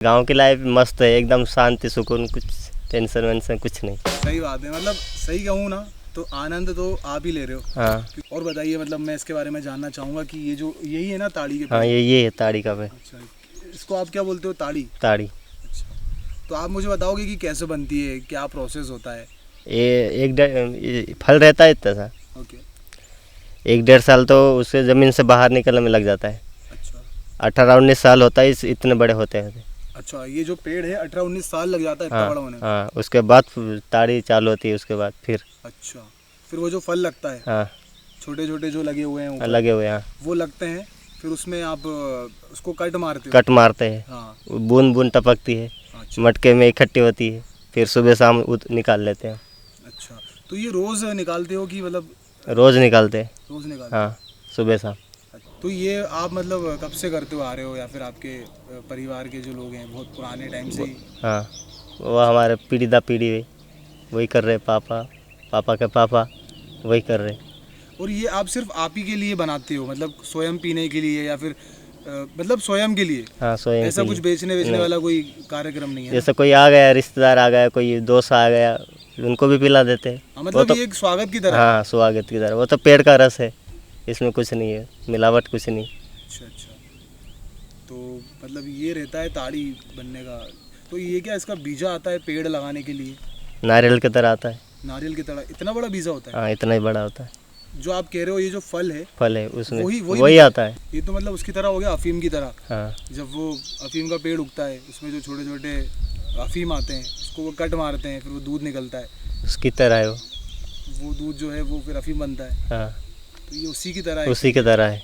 गांव की लाइफ मस्त है, एकदम शांति सुकून, कुछ टेंशन वेंशन कुछ नहीं। सही बात है, मतलब सही कहूँ ना तो आनंद तो आप ही ले रहे हो। हाँ और बताइए, मतलब मैं इसके बारे में जानना चाहूँगा कि ये जो यही है ना ताड़ी के हाँ, पेड़? ये है ताड़ी का पेड़। अच्छा, इसको आप क्या बोलते हो? ताड़ी? ताड़ी अच्छा, तो आप मुझे बताओगे कि कैसे बनती है, क्या प्रोसेस होता है? ये फल रहता है इतना सा, ओके। 1-1.5 साल तो उसके ज़मीन से बाहर निकलने में लग जाता है। अच्छा 18-19 साल होता है, इतने बड़े होते हैं। अच्छा, ये जो पेड़ है 18-19 साल लग जाता है इतना बड़ा होने में? हाँ, उसके बाद ताड़ी चालू होती है, उसके बाद फिर। अच्छा, फिर वो जो फल लगता है, हाँ, छोटे छोटे जो लगे हुए हैं ऊपर, लगे हुए हैं। वो लगते हैं, फिर उसमें आप उसको कट मारते हो? कट मारते हैं, हाँ। बूंद बूंद टपकती है, अच्छा मटके में इकट्ठी होती है, फिर सुबह शाम निकाल लेते हैं। अच्छा, तो ये रोज़ निकालते हो कि मतलब? रोज़ निकालते हैं। रोज़ निकालते हाँ, सुबह शाम। हो। तो ये आप मतलब कब से करते हो आ रहे हो, या फिर आपके परिवार के जो लोग हैं बहुत पुराने टाइम से ही? हाँ, वो हमारे पीढ़ी दर पीढ़ी वही कर रहे, पापा पापा के पापा वही कर रहे। और ये आप सिर्फ आप ही के लिए बनाते हो, मतलब स्वयं पीने के लिए, या फिर मतलब स्वयं के लिए? हाँ, स्वयं ऐसा के कुछ लिए। बेचने नहीं। वाला कोई कार्यक्रम नहीं है ना? जैसे कोई आ गया, रिश्तेदार आ गया, कोई दोस्त आ गया, उनको भी पिला देते हैं। हाँ, वो मतलब तो ये एक स्वागत की तरह है। हाँ, स्वागत की तरह। वो तो पेड़ का रस है, इसमें कुछ नहीं है, मिलावट कुछ नहीं। अच्छा अच्छा, तो मतलब ये रहता है ताड़ी बनने का। तो ये क्या इसका बीजा आता है पेड़ लगाने के लिए? नारियल की तरह आता है। नारियल की तरह इतना बड़ा बीजा होता है? हाँ, इतना ही बड़ा होता है। जो आप कह रहे हो ये जो फल है, फल है उसमें, वही वही आता है। ये तो मतलब उसकी तरह हो गया, अफीम की तरह। हाँ, जब वो अफीम का पेड़ उगता है, उसमें जो छोटे छोटे अफीम आते हैं, उसको वो कट मारते हैं, फिर वो दूध निकलता है। उसकी तरह है वो। वो दूध जो है वो फिर अफीम बनता है। हाँ, तो ये उसी की तरह है। उसी की तरह है।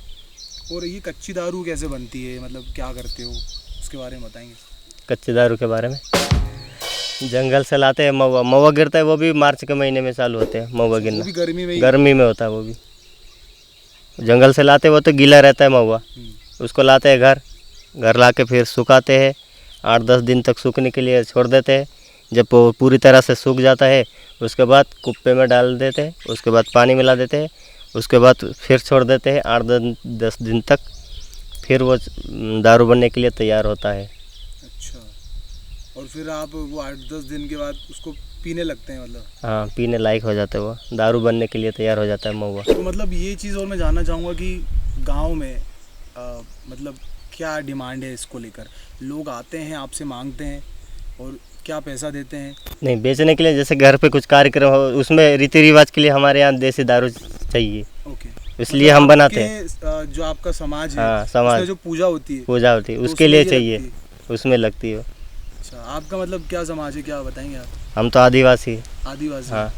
और ये कच्ची दारू कैसे बनती है, मतलब क्या करते हो उसके बारे में बताएंगे? कच्चे दारू के बारे में, जंगल से लाते हैं महुआ। महुआ गिरता है, वो भी मार्च के महीने में चालू होते हैं महुआ वो गिरना। भी गर्मी में ही? गर्मी में होता है वो भी। जंगल से लाते हैं, वो तो गीला रहता है महुआ। उसको लाते हैं घर ला के फिर सुखाते हैं, 8-10 दिन तक सूखने के लिए छोड़ देते हैं। जब वो पूरी तरह से सूख जाता है, उसके बाद कुप्पे में डाल देते हैं, उसके बाद पानी मिला देते हैं, उसके बाद फिर छोड़ देते हैं 8-10 दिन तक। फिर वो दारू बनने के लिए तैयार होता है। अच्छा, और फिर आप वो 8-10 दिन के बाद उसको पीने लगते हैं मतलब? हाँ, पीने लायक हो जाता है, वो दारू बनने के लिए तैयार हो जाता है महुआ। तो मतलब ये चीज़ और मैं जानना चाहूँगा कि गांव में मतलब क्या डिमांड है इसको लेकर? लोग आते हैं आपसे मांगते हैं और क्या पैसा देते हैं? नहीं, बेचने के लिए, जैसे घर पे कुछ कार्यक्रम हो, उसमें रीति रिवाज के लिए हमारे यहाँ देसी दारू चाहिए, ओके, इसलिए मतलब हम बनाते हैं। आपके, जो आपका समाज है, हाँ, समाज उसमें जो पूजा होती है, पूजा होती है, तो उसके उसमें लिए ये चाहिए, लगती है? उसमें लगती है। अच्छा, आपका मतलब क्या समाज है, क्या बताएंगे आप? हम तो आदिवासी। आदिवासी? हाँ,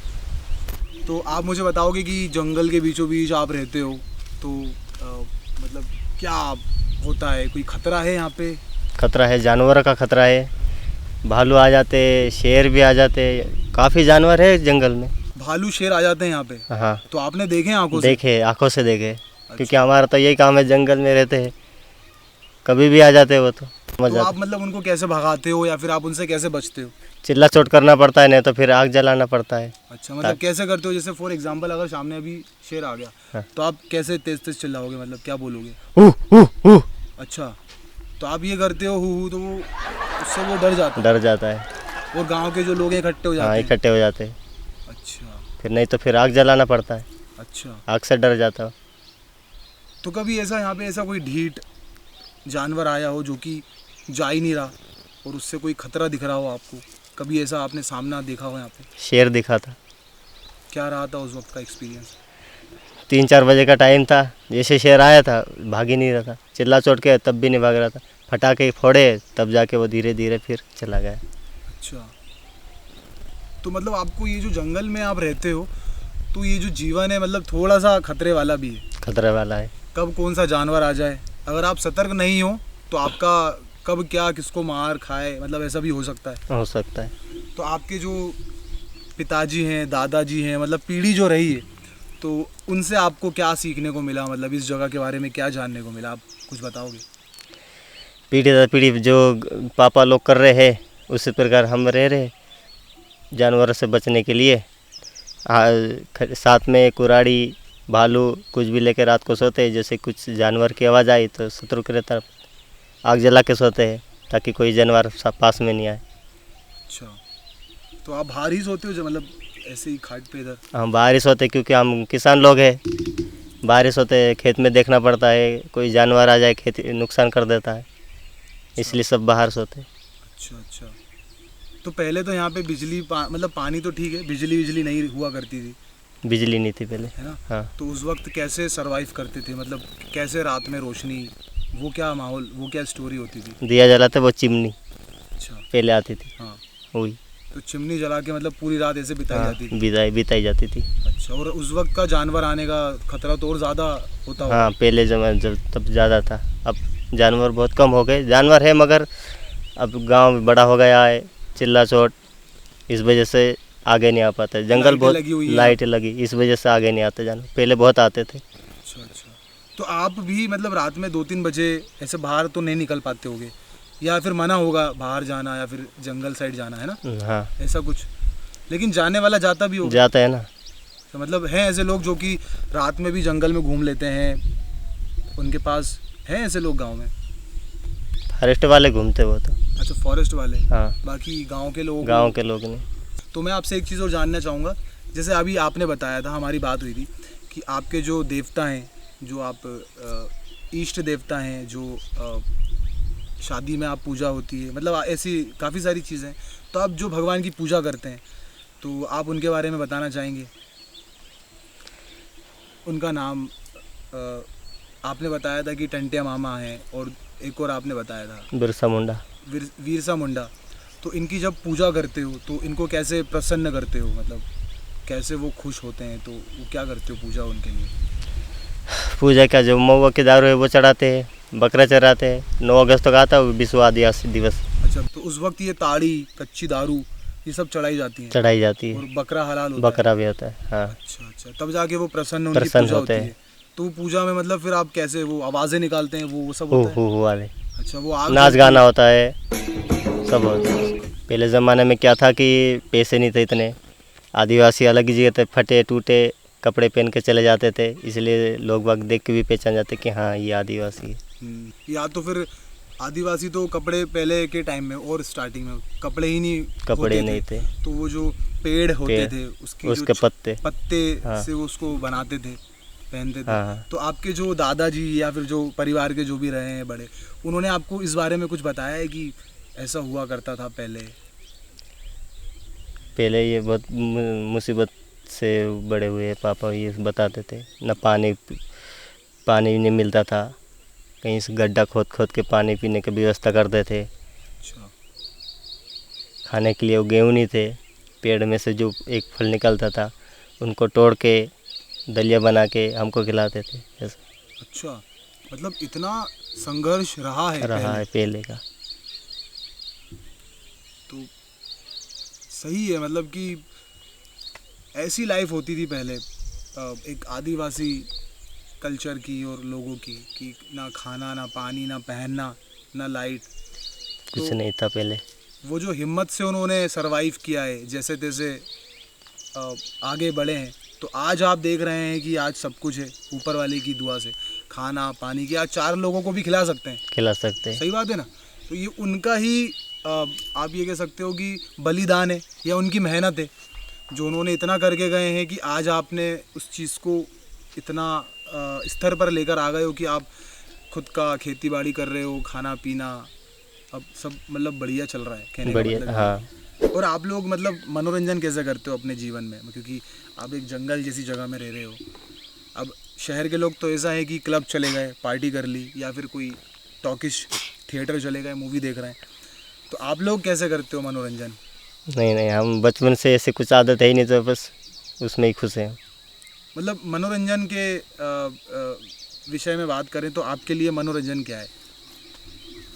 तो आप मुझे बताओगे कि जंगल के बीचों बीच आप रहते हो, तो मतलब क्या होता है, कोई खतरा है यहाँ पे? खतरा है, जानवरों का खतरा है। भालू आ जाते, शेर भी आ जाते, काफ़ी जानवर है जंगल में। भालू शेर आ जाते हैं यहाँ पे? हाँ, तो आपने देखे हैं आंखों से? देखे, आंखों से देखे, क्योंकि हमारा तो यही काम है, जंगल में रहते हैं, कभी भी आ जाते हैं वो तो। तो आप मतलब उनको कैसे भगाते हो, या फिर आप उनसे कैसे बचते हो? चिल्ला चोट करना पड़ता है, नहीं तो फिर आग जलाना पड़ता है। अच्छा, मतलब कैसे करते हो? जैसे फॉर एग्जांपल अगर सामने अभी शेर आ गया, हाँ। तो आप कैसे तेज तेज चिल्लाओगे, मतलब क्या बोलोगे? हु। अच्छा, तो आप ये करते हो हु, तो वो उससे वो डर जाता डर जाता है। है और गांव के जो लोग हैं इकट्ठे हो हाँ, जाते हैं? इकट्ठे हो जाते हैं, अच्छा फिर नहीं तो फिर आग जलाना पड़ता है, अच्छा। आग से डर जाता है। तो कभी ऐसा यहाँ पे ऐसा कोई ढीठ जानवर आया हो जो कि जा ही नहीं रहा, और उससे कोई खतरा दिख रहा हो आपको? कभी ऐसा आपने सामना देखा हो यहाँ पे? शेर दिखा था, क्या रहा था उस वक्त का एक्सपीरियंस? 3-4 बजे का टाइम था, जैसे शेर आया था, भाग ही नहीं रहा था, चिल्ला चोट के तब भी नहीं भाग रहा था, फटाके फोड़े तब जाके वो धीरे धीरे फिर चला गया। अच्छा, तो मतलब आपको ये जो जंगल में आप रहते हो, तो ये जो जीवन है मतलब थोड़ा सा खतरे वाला भी है? खतरे वाला है। कब कौन सा जानवर आ जाए, अगर आप सतर्क नहीं हो तो आपका कब क्या किसको मार खाए, मतलब ऐसा भी हो सकता है। हो सकता है। तो आपके जो पिताजी हैं, दादाजी हैं, मतलब पीढ़ी जो रही है, तो उनसे आपको क्या सीखने को मिला, मतलब इस जगह के बारे में क्या जानने को मिला, आप कुछ बताओगे? पीढ़ी दर पीढ़ी जो पापा लोग कर रहे हैं, उसी प्रकार हम रह रहे, जानवरों से बचने के लिए। साथ में कुराड़ी, भालू कुछ भी लेकर रात को सोते हैं, जैसे कुछ जानवर की आवाज़ आई तो सतर्क रहता, आग जला के सोते हैं। ताकि कोई जानवर पास में नहीं आए। अच्छा, तो आप बाहर ही सोते हो जो मतलब ऐसे ही खाट पे इधर? हम बाहर ही सोते क्योंकि हम किसान लोग हैं, बाहर ही सोते, खेत में देखना पड़ता है, कोई जानवर आ जाए खेत नुकसान कर देता है, इसलिए सब बाहर सोते। अच्छा अच्छा, तो पहले तो यहाँ पे बिजली मतलब पानी तो ठीक है, बिजली नहीं हुआ करती थी, बिजली नहीं थी पहले। है ना? हाँ, तो उस वक्त कैसे सरवाइव करते थे, मतलब कैसे रात में रोशनी, वो क्या माहौल, वो क्या स्टोरी होती थी? दिया जलाते, वो चिमनी अच्छा, पहले आती थी, हाँ, वही। तो चिमनी जला के मतलब पूरी रात ऐसे बिताई हाँ, जाती थी? बिताई जाती थी। अच्छा, और उस वक्त का जानवर आने का खतरा तो और ज़्यादा होता होगा? हाँ, पहले जब तब ज़्यादा था, अब जानवर बहुत कम हो गए। जानवर है मगर अब गांव बड़ा हो गया है, चिल्ला चोट, इस वजह से आगे नहीं आ पाता। जंगल लाइटें बहुत, लगी हुई हैं। लाइट लगी, इस वजह से आगे नहीं आते जानवर, पहले बहुत आते थे। अच्छा अच्छा, तो आप भी मतलब रात में 2-3 बजे ऐसे बाहर तो नहीं निकल पाते होगे, या फिर मना होगा बाहर जाना या फिर जंगल साइड जाना, है ना? हाँ, ऐसा कुछ, लेकिन जाने वाला जाता भी होगा? जाता है ना। तो मतलब हैं ऐसे लोग जो कि रात में भी जंगल में घूम लेते हैं, उनके पास हैं ऐसे लोग गांव में? फॉरेस्ट वाले घूमते वो तो। अच्छा, फॉरेस्ट वाले। हाँ, बाकी गांव के लोग? गांव के लोग नहीं। तो मैं आपसे एक चीज़ और जानना चाहूँगा, जैसे अभी आपने बताया था, हमारी बात हुई थी कि आपके जो देवता हैं, जो आप इष्ट देवता हैं, जो शादी में आप पूजा होती है, मतलब ऐसी काफ़ी सारी चीज़ें, तो आप जो भगवान की पूजा करते हैं, तो आप उनके बारे में बताना चाहेंगे? उनका नाम आपने बताया था कि टंटिया मामा हैं, और एक और आपने बताया था बिरसा मुंडा। वीरसा मुंडा। तो इनकी जब पूजा करते हो तो इनको कैसे प्रसन्न करते हो, मतलब कैसे वो खुश होते हैं, तो वो क्या करते हो पूजा उनके लिए? पूजा का जो महुआ के दारू है वो चढ़ाते हैं, बकरा चढ़ाते हैं। 9 अगस्त तक आता है विश्व आदिवासी दिवस, अच्छा, तो उस वक्त ये ताड़ी, कच्ची दारू, ये सब चढ़ाई जाती है, चढ़ाई जाती और है। बकरा हलाल होता है? बकरा भी होता है। हाँ, अच्छा अच्छा, तब जाके वो प्रसन्न, उनकी प्रसन्न पूजा होते होती हैं। है। तो वो पूजा में मतलब फिर आप कैसे वो आवाज़ें निकालते हैं, वो सब हु होता है? हु वाले अच्छा, वो आग नाच जलती गाना है? होता है, सब होता है। पहले ज़माने में क्या था कि पैसे नहीं थे इतने, आदिवासी अलग ही जगह थे, फटे टूटे कपड़े पहन के चले जाते थे, इसलिए लोग बाग देख के भी पहचान जाते कि हाँ ये आदिवासी है। या तो फिर आदिवासी तो कपड़े पहले के टाइम में और स्टार्टिंग में कपड़े ही नहीं कपड़े होते नहीं थे, तो वो जो पेड़ होते पेड़, थे उसकी उसके जो पत्ते। पत्ते हाँ। से उसको बनाते थे, पहनते थे। हाँ, हाँ। तो आपके जो दादाजी या फिर जो परिवार के जो भी रहे हैं बड़े, उन्होंने आपको इस बारे में कुछ बताया है कि ऐसा हुआ करता था पहले? पहले ये बहुत मुसीबत से बड़े हुए पापा, ये बताते थे, न पानी नहीं मिलता था, कहीं से गड्ढा खोद खोद के पानी पीने की व्यवस्था करते थे। अच्छा, खाने के लिए वो गेहूँ नहीं थे, पेड़ में से जो एक फल निकलता था उनको तोड़ के दलिया बना के हमको खिलाते थे। ऐसा अच्छा, मतलब इतना संघर्ष रहा है रहा है पहले का। तो सही है, मतलब कि ऐसी लाइफ होती थी पहले, एक आदिवासी कल्चर की और लोगों की, कि ना खाना, ना पानी, ना पहनना, ना लाइट। कुछ तो नहीं था पहले। वो जो हिम्मत से उन्होंने सरवाइव किया है, जैसे तैसे आगे बढ़े हैं, तो आज आप देख रहे हैं कि आज सब कुछ है ऊपर वाले की दुआ से, खाना पानी की आज 4 लोगों को भी खिला सकते हैं। खिला सकते हैं। सही बात है ना? तो ये उनका ही आप ये कह सकते हो कि बलिदान है, या उनकी मेहनत है, जो उन्होंने इतना करके गए हैं कि आज आपने उस चीज़ को इतना स्तर पर लेकर आ गए हो कि आप खुद का खेती बाड़ी कर रहे हो, खाना पीना अब सब मतलब बढ़िया चल रहा है, कहने का बढ़िया। मतलब ये। हाँ, और आप लोग मतलब मनोरंजन कैसे करते हो अपने जीवन में, क्योंकि आप एक जंगल जैसी जगह में रह रहे हो। अब शहर के लोग तो ऐसा है कि क्लब चले गए, पार्टी कर ली, या फिर कोई टॉकिश थिएटर चले गए, मूवी देख रहे हैं। तो आप लोग कैसे करते हो मनोरंजन? नहीं, हम बचपन से ऐसे कुछ आदत है ही नहीं, तो बस उसमें ही खुश हैं। मतलब मनोरंजन के विषय में बात करें तो आपके लिए मनोरंजन क्या है?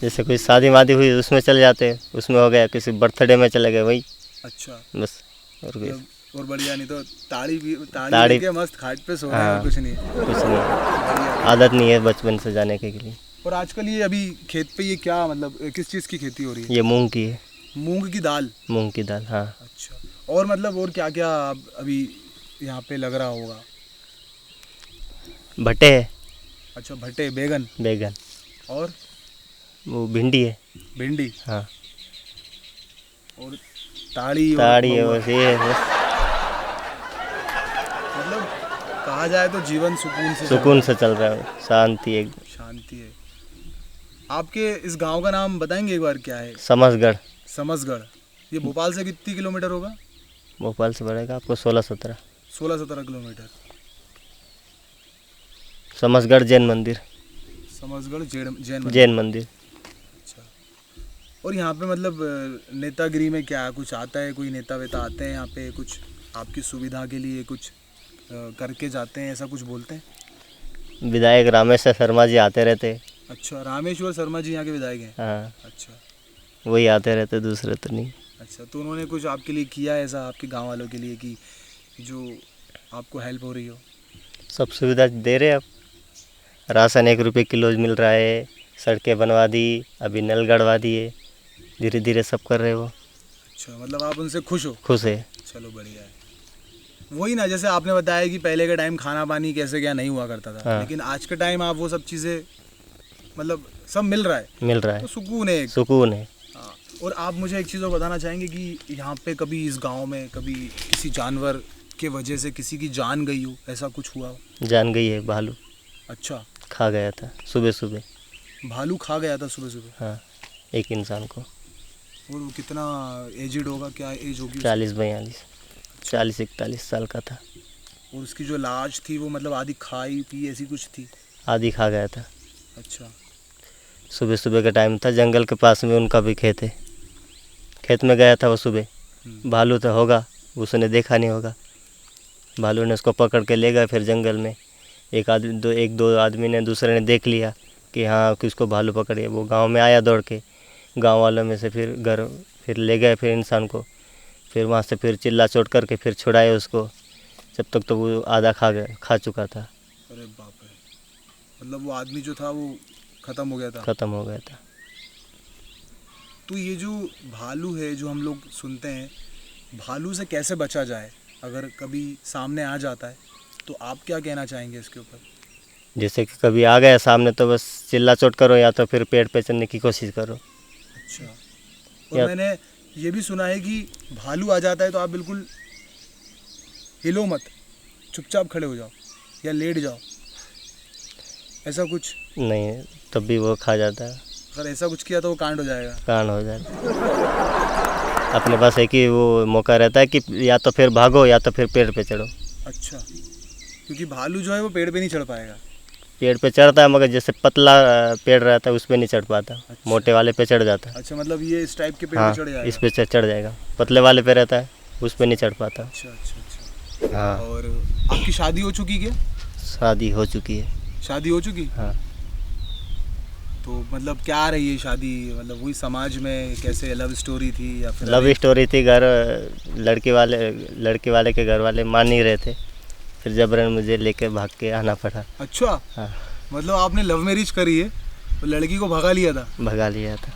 जैसे कोई शादी वादी हुई उसमें चले जाते हैं, उसमें हो गया, किसी बर्थडे में चले गए, वही अच्छा, बस। और कोई और बढ़िया, नहीं तो ताड़ी ताड़ी लेके मस्त खाट पे सो रहे हैं, हाँ, और कुछ नहीं है। कुछ नहीं, बढ़िया। आदत नहीं है बचपन से जाने के लिए। और आजकल ये अभी खेत पे ये क्या मतलब किस चीज़ की खेती हो रही है? ये मूंग की है, मूंग की दाल? मूंग की दाल। हाँ, अच्छा, और मतलब और क्या क्या अभी यहाँ पे लग रहा होगा? भट्टे है, अच्छा, भट्टे, बैगन, बैगन, और वो भिंडी है। भिंडी हाँ और ताड़ी और ताड़ी है, महुआ। बस ये है बस। मतलब कहा जाए तो जीवन सुकून से सुकून से चल रहा है, शांति एक। शांति है। आपके इस गांव का नाम बताएंगे एक बार, क्या है? समसगढ़। समसगढ़। ये भोपाल से कितनी किलोमीटर होगा? भोपाल से पड़ेगा आपको 16-17। 16-17 किलोमीटर। समसगढ़ जैन मंदिर। समसगढ़ जैन मंदिर। जैन मंदिर। अच्छा। और यहाँ पे मतलब नेतागिरी में क्या कुछ आता है? कोई नेता वेता आते हैं यहाँ पे, कुछ आपकी सुविधा के लिए कुछ करके जाते हैं, ऐसा कुछ बोलते हैं? विधायक रामेश्वर शर्मा जी आते रहते। अच्छा, रामेश्वर शर्मा जी यहाँ के विधायक हैं? हाँ अच्छा वही आते रहते, दूसरे तो नहीं। अच्छा। तो उन्होंने कुछ आपके लिए किया है ऐसा, आपके गांव वालों के लिए, कि जो आपको हेल्प हो रही हो? सब सुविधा दे रहे अब। राशन 1 रुपये किलो मिल रहा है, सड़कें बनवा दी, अभी नल गड़वा दिए, धीरे धीरे सब कर रहे वो। अच्छा, मतलब आप उनसे खुश हो? खुश है। चलो बढ़िया है। वही ना, जैसे आपने बताया कि पहले के टाइम खाना पानी कैसे क्या नहीं हुआ करता था, हाँ। लेकिन आज के टाइम आप वो सब चीज़ें मतलब सब मिल रहा है, मिल रहा तो है, सुकून है एक। सुकून है। हाँ। और आप मुझे एक चीज़ और बताना चाहेंगे कि यहाँ पे कभी इस गांव में कभी किसी जानवर के वजह से किसी की जान गई हो, ऐसा कुछ हुआ हो? जान गई है, भालू अच्छा, खा गया था सुबह सुबह। भालू खा गया था सुबह सुबह? हाँ एक इंसान को। और वो कितना एजिड होगा, क्या एज होगी उसकी? 40-42, 40-41 साल का था। और उसकी जो लाश थी वो मतलब आधी खाई पी ऐसी कुछ थी? आधी खा गया था। अच्छा। सुबह सुबह का टाइम था, जंगल के पास में उनका भी खेत है, खेत में गया था वो सुबह। भालू तो होगा, उसने देखा नहीं होगा, भालू ने उसको पकड़ के ले गया। फिर जंगल में एक दो आदमी ने, दूसरे ने देख लिया कि हाँ किसको भालू पकड़े। वो गांव में आया दौड़ के, गांव वालों में से फिर ले गए फिर इंसान को। फिर वहाँ से फिर चिल्ला चोट करके फिर छुड़ाए उसको। जब तक तो वो आधा खा चुका था। अरे बाप रे, मतलब वो आदमी जो था वो ख़त्म हो गया था? ख़त्म हो गया था। तो ये जो भालू है जो हम लोग सुनते हैं, भालू से कैसे बचा जाए अगर कभी सामने आ जाता है, तो आप क्या कहना चाहेंगे इसके ऊपर? जैसे कि कभी आ गया सामने तो बस चिल्ला चोट करो, या तो फिर पेड़ पे चढ़ने की कोशिश करो। अच्छा। और मैंने ये भी सुना है कि भालू आ जाता है तो आप बिल्कुल हिलो मत, चुपचाप खड़े हो जाओ या लेट जाओ, ऐसा कुछ? नहीं, तब भी वो खा जाता है। अगर ऐसा कुछ किया तो वो कांड हो जाएगा? कांड हो जाता है। अपने पास एक ही वो मौका रहता है कि या तो फिर भागो या तो फिर पेड़ पे चढ़ो। अच्छा, क्योंकि भालू जो है वो पेड़ पे नहीं चढ़ पाएगा? पेड़ पे चढ़ता है, मगर जैसे पतला पेड़ रहता है उस पे नहीं चढ़ पाता। अच्छा। मोटे वाले पे चढ़ जाता है। अच्छा, मतलब ये इस टाइप के पेड़ हाँ पे चढ़ जाएगा? इस पे चढ़ जाएगा। पतले वाले पे रहता है, उस पे नहीं चढ़ पाता। अच्छा अच्छा अच्छा। हाँ। और आपकी शादी हो चुकी क्या? शादी हो चुकी है। शादी हो चुकी? हाँ। तो मतलब क्या रही है शादी, मतलब वही समाज में कैसे, लव स्टोरी थी या फिर? लव स्टोरी थी। लड़के वाले के घर वाले मान नहीं रहे थे, फिर जबरन मुझे लेके भाग के आना पड़ा। अच्छा। हाँ। मतलब आपने लव मैरिज करी है और लड़की को भगा लिया था? भगा लिया था।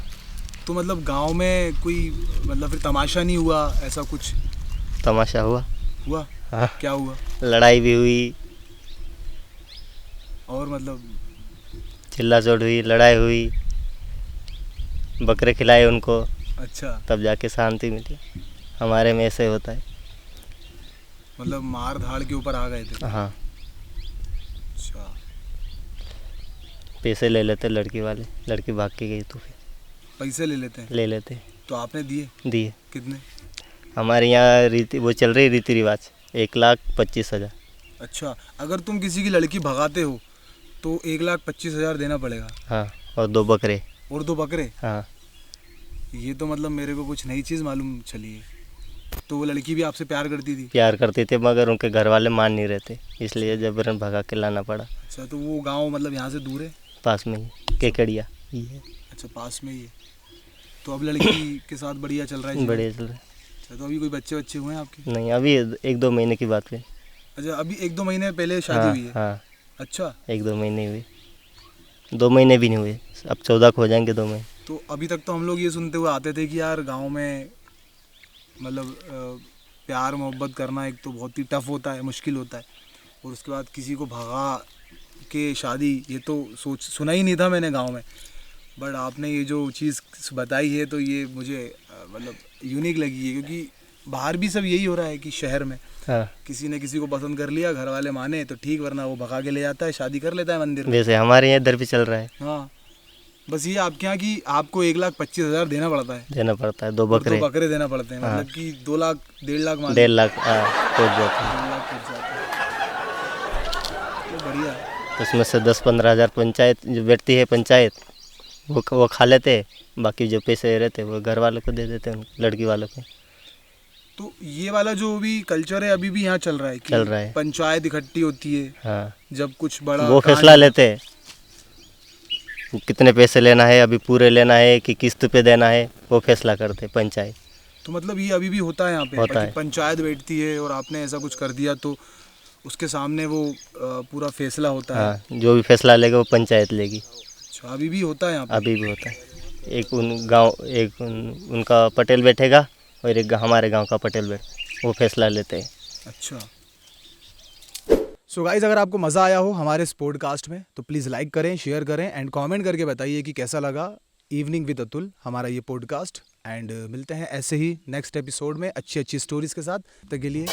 तो मतलब गांव में कोई मतलब फिर तमाशा नहीं हुआ, ऐसा कुछ तमाशा हुआ। हुआ? हाँ। क्या हुआ? लड़ाई भी हुई, और मतलब चिल्ला चोट हुई, लड़ाई हुई, बकरे खिलाए उनको, अच्छा, तब जाके शांति मिली। हमारे में ऐसे होता है। मतलब मार धाड़ के ऊपर आ गए थे? हाँ। अच्छा। पैसे ले लेते लड़की वाले, लड़की भाग के गई तो फिर पैसे ले लेते हैं? ले लेते। तो आपने दिए? दिए। कितने? हमारे यहाँ वो चल रही रीति रिवाज 1,25,000। अच्छा, अगर तुम किसी की लड़की भगाते हो तो 1,25,000 देना पड़ेगा? हाँ, और 2 बकरे। और 2 बकरे? हाँ। ये तो मतलब मेरे को कुछ नई चीज़ मालूम चली है। तो वो लड़की भी आपसे प्यार करती थी? प्यार करते थे, मगर उनके घर वाले मान नहीं रहते, इसलिए जबरन भगा के लाना पड़ा। अच्छा, तो वो गांव मतलब यहाँ से दूर है? पास में ही केकड़िया ये है। अच्छा, पास में ही है। तो अब लड़की के साथ बढ़िया चल रहा है जीवन? बढ़िया चल रहा है। अच्छा, तो अभी कोई बच्चे हुए हैं आपके? नहीं, अभी 1-2 महीने की बात है। अच्छा, अभी 1-2 महीने पहले शादी हाँ हुई है? हाँ, अच्छा। 1-2 महीने हुए। 2 महीने भी नहीं हुए, अब 14 को हो जाएंगे 2 महीने। तो अभी तक तो हम लोग ये सुनते हुए आते थे कि यार गांव में मतलब प्यार मोहब्बत करना एक तो बहुत ही टफ होता है, मुश्किल होता है, और उसके बाद किसी को भगा के शादी, ये तो सुना ही नहीं था मैंने गांव में। बट आपने ये जो चीज़ बताई है तो ये मुझे मतलब यूनिक लगी है, क्योंकि बाहर भी सब यही हो रहा है कि शहर में हाँ, किसी ने किसी को पसंद कर लिया, घर वाले माने तो ठीक, वरना वो भगा के ले जाता है, शादी कर लेता है मंदिर में। वैसे हमारे यहाँ इधर भी चल रहा है, हाँ, बस ये आपके यहाँ की आपको 1,25,000 देना पड़ता है देना पड़ता है, 2 और बकरे, 2 बकरे देना पड़ते हैं, हाँ। मतलब कि 2 लाख 1.5 लाख मान 1.5 लाख पहुँच जाते हैं। 2 लाख पहुंच जाते हैं। तो बढ़िया है। तो उसमें से 10-15 हज़ार पंचायत जो बैठती है पंचायत, वो खा लेते हैं, बाकी जो पैसे रहते हैं वो घर वालों को दे देते हैं, लड़की वालों को। तो ये वाला जो भी कल्चर है अभी भी यहाँ चल रहा है कि चल रहा है। पंचायत इकट्ठी होती है हाँ, जब कुछ बड़ा वो कांड फैसला होता है। लेते हैं कितने पैसे लेना है, अभी पूरे लेना है कि किस्त पे देना है, वो फैसला करते हैं पंचायत। तो मतलब ये अभी भी होता है यहाँ पे होता कि है। पंचायत बैठती है और आपने ऐसा कुछ कर दिया तो उसके सामने वो पूरा फैसला होता है। हाँ, जो भी फैसला लेगा वो पंचायत लेगी। अच्छा, अभी भी होता है यहाँ पे। अभी भी होता है। उनका पटेल बैठेगा और एक हमारे गांव का पटेल वो फैसला लेते हैं। अच्छा। सो गाइस, अगर आपको मज़ा आया हो हमारे इस पॉडकास्ट में तो प्लीज़ लाइक करें, शेयर करें एंड कमेंट करके बताइए कि कैसा लगा इवनिंग विद अतुल हमारा ये पॉडकास्ट। एंड मिलते हैं ऐसे ही नेक्स्ट एपिसोड में अच्छी अच्छी स्टोरीज़ के साथ। तब तक के लिए